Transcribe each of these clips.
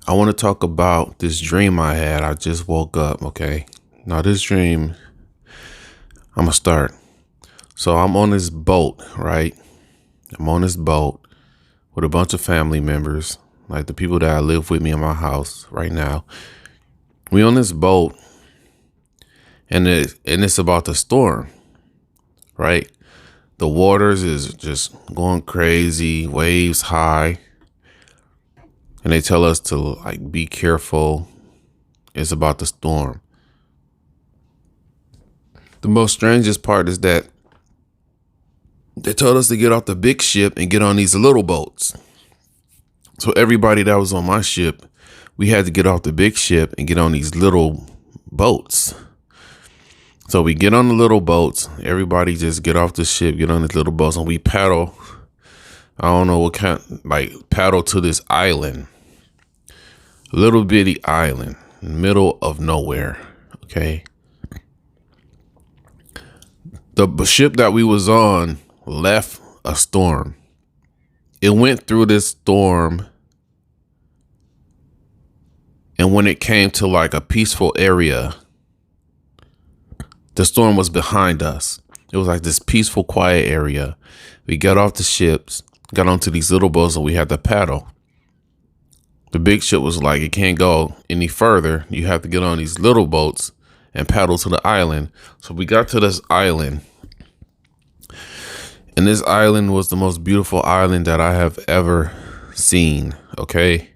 I want to talk about this dream I had. I just woke up, okay? Now, this dream, I'm going to start. So, I'm on this boat, right? I'm on this boat with a bunch of family members, like the people that I live with me in my house right now. We on this boat, and it's about the storm, right? The waters is just going crazy, waves high, and they tell us to like be careful. It's about the storm. The most strangest part is that they told us to get off the big ship and get on these little boats. So everybody that was on my ship, we had to get off the big ship and get on these little boats. So we get on the little boats. Everybody just get off the ship, get on these little boats, and we paddle. I don't know what kind, like paddle to this island, little bitty island, middle of nowhere. Okay. The ship that we was on left a storm. It went through this storm, and when it came to like a peaceful area, the storm was behind us. It was like this peaceful, quiet area. We got off the ships, got onto these little boats, and we had to paddle. The big ship was like, it can't go any further. You have to get on these little boats and paddle to the island. So we got to this island. And this island was the most beautiful island that I have ever seen. Okay.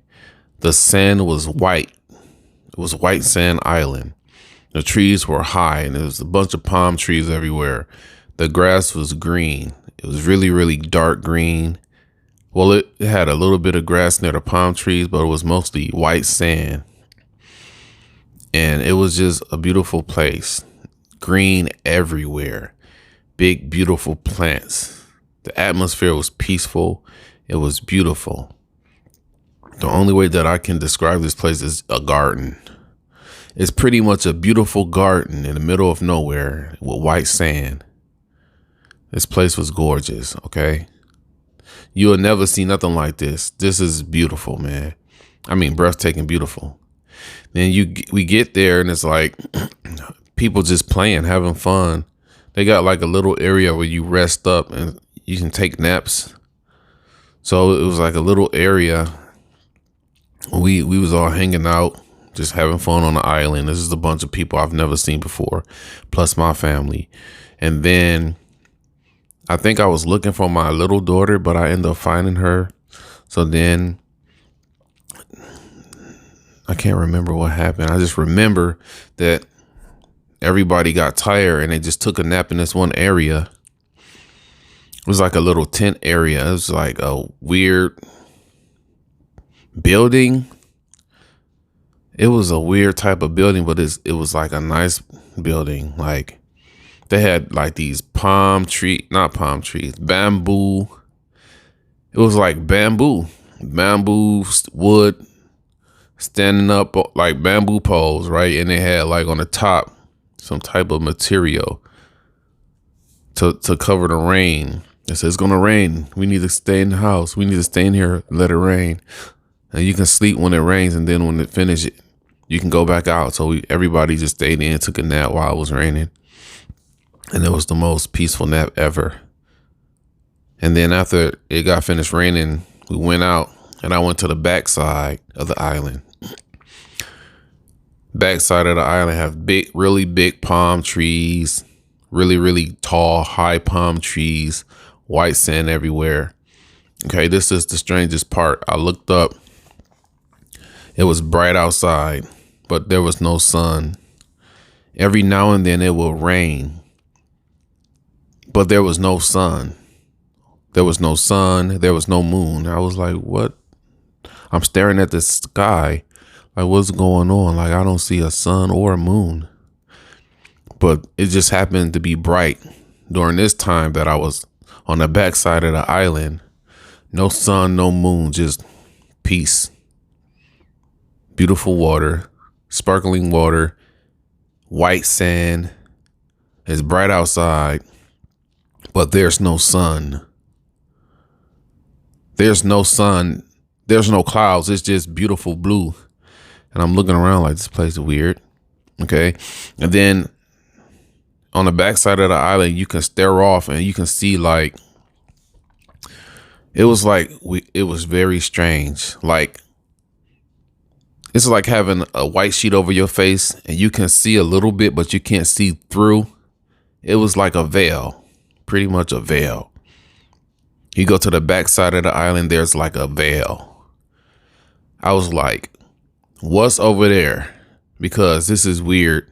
The sand was white. It was white sand island. The trees were high and there was a bunch of palm trees everywhere. The grass was green. It was really, really dark green. Well, it had a little bit of grass near the palm trees, but it was mostly white sand. And it was just a beautiful place. Green everywhere. Big, beautiful plants. The atmosphere was peaceful. It was beautiful. The only way that I can describe this place is a garden. It's pretty much a beautiful garden in the middle of nowhere with white sand. This place was gorgeous, okay? You'll never see nothing like this. This is beautiful, man. I mean, breathtaking beautiful. Then we get there and it's like people just playing, having fun. They got like a little area where you rest up and you can take naps. So it was like a little area. We was all hanging out, just having fun on the island. This is a bunch of people I've never seen before, plus my family. And then I think I was looking for my little daughter, but I ended up finding her. So then I can't remember what happened. I just remember that everybody got tired and they just took a nap in this one area. It was like a little tent area. It was like a weird building. It was a weird type of building, but it was like a nice building. Like they had like these not palm trees, bamboo. It was like bamboo wood standing up like bamboo poles, right? And they had like on the top some type of material to cover the rain. It says it's gonna rain. We need to stay in the house. We need to stay in here, let it rain. And you can sleep when it rains, and then when it finishes, you can go back out. So everybody just stayed in, took a nap while it was raining. And it was the most peaceful nap ever. And then after it got finished raining, we went out and I went to the backside of the island. Backside of the island have big, really big palm trees, really, really tall, high palm trees, white sand everywhere. Okay, this is the strangest part. I looked up. It was bright outside, but there was no sun. Every now and then it will rain, but there was no sun. There was no sun. There was no moon. I was like, what? I'm staring at the sky. Like, what's going on? Like, I don't see a sun or a moon. But it just happened to be bright during this time that I was on the backside of the island. No sun, no moon, just peace. Beautiful water, sparkling water, white sand. It's bright outside, but there's no sun. There's no sun there's no clouds. It's just beautiful blue. And I'm looking around like, this place is weird. Okay. And then on the backside of the island, you can stare off and you can see like, it was very strange. Like, it's like having a white sheet over your face and you can see a little bit, but you can't see through. It was like a veil, pretty much a veil. You go to the backside of the island, there's like a veil. I was like, what's over there? Because this is weird.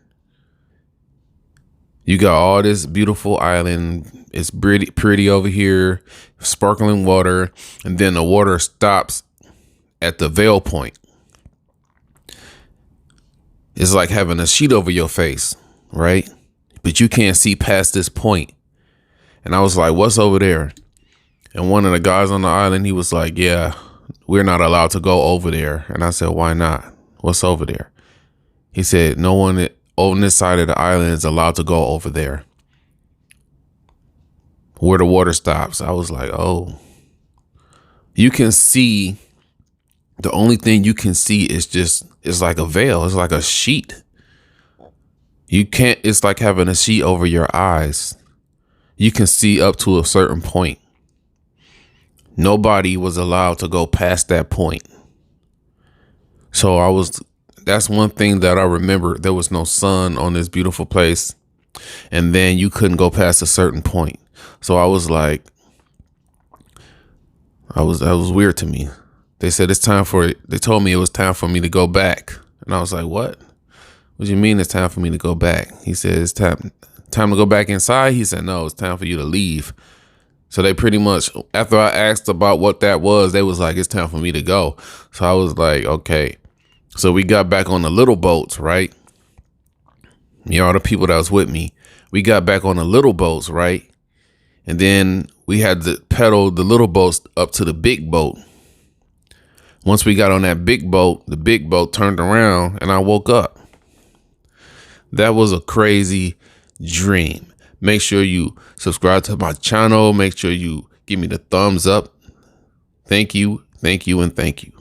You got all this beautiful island. It's pretty over here, sparkling water. And then the water stops at the veil point. It's like having a sheet over your face, right? But you can't see past this point. And I was like, what's over there? And one of the guys on the island, he was like, yeah, we're not allowed to go over there. And I said, why not? What's over there? He said, no one on this side of the island is allowed to go over there where the water stops. I was like, oh, you can see. The only thing you can see is like a veil. It's like a sheet. It's like having a sheet over your eyes. You can see up to a certain point. Nobody was allowed to go past that point. So that's one thing that I remember. There was no sun on this beautiful place. And then you couldn't go past a certain point. So I was like, that was weird to me. They said they told me it was time for me to go back. And I was like, what? What do you mean it's time for me to go back? He said, it's time to go back inside. He said, no, it's time for you to leave. So they pretty much, after I asked about what that was, they was like, it's time for me to go. So I was like, okay. So we got back on the little boats, right? All the people that was with me, we got back on the little boats, right? And then we had to pedal the little boats up to the big boat. Once we got on that big boat, the big boat turned around and I woke up. That was a crazy dream. Make sure you subscribe to my channel. Make sure you give me the thumbs up. Thank you, and thank you.